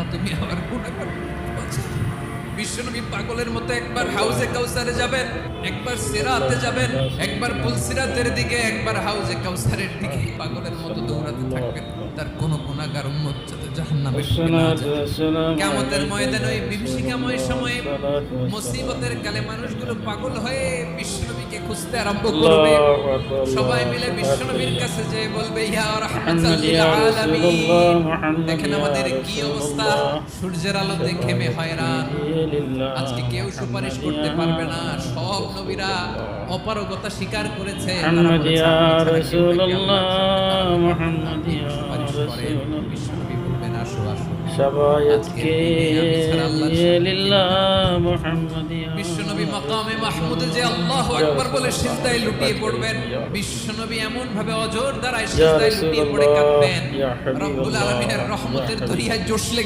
আল্লাহ তুমি আমার গুনাহগার বিশ্বনবী পাগলের মতো একবার হাউজে কাউসারে যাবেন, একবার সিরাতে যাবেন, একবার পুলসিরাতের দিকে, একবার হাউজে কাউসারের দিকে পাগলের মতো দৌড়াতে থাকবেন। তার কোন গুনাহগার উম্মত যাতে জাহান্নামে না যায়। কিয়ামতের ময়দানে ওই বিভীষিকাময় সময়ে মুসিবতের কালে মানুষগুলো পাগল হয়ে বিশ্বনবীকে খুঁজতে আরম্ভ করবে। সবাই মিলে বিশ্বনবীর কাছে যেয়ে বলবে ইয়া রাহমাতাল লিল আলামিন। দেখেন আমাদের কি অবস্থা, সূর্যের আলোতে ঘেমে হয়রান। আজকে কেউ সুপারিশ করতে পারবে না, সব নবীরা অপারগতা স্বীকার করেছে। মুহাম্মদ ইয়া রাসূলুল্লাহ, মুহাম্মদ ইয়া রাসূলুল্লাহ, বিশ্বনবী বলবেন আসো আসো শাবায়াত কে লিল্লাহ, মুহাম্মদ ইয়া বিশ্বনবী মাকামে মাহমুদে যে আল্লাহু আকবার বলে সিজদায় লুটিয়ে পড়বেন। বিশ্বনবী এমন ভাবে অজর দ্বারা সিজদায় লুটিয়ে পড়ে কাঁদবেন, রব্বুল আলামিনের রহমতের দরিয়ায় জোশ লেগে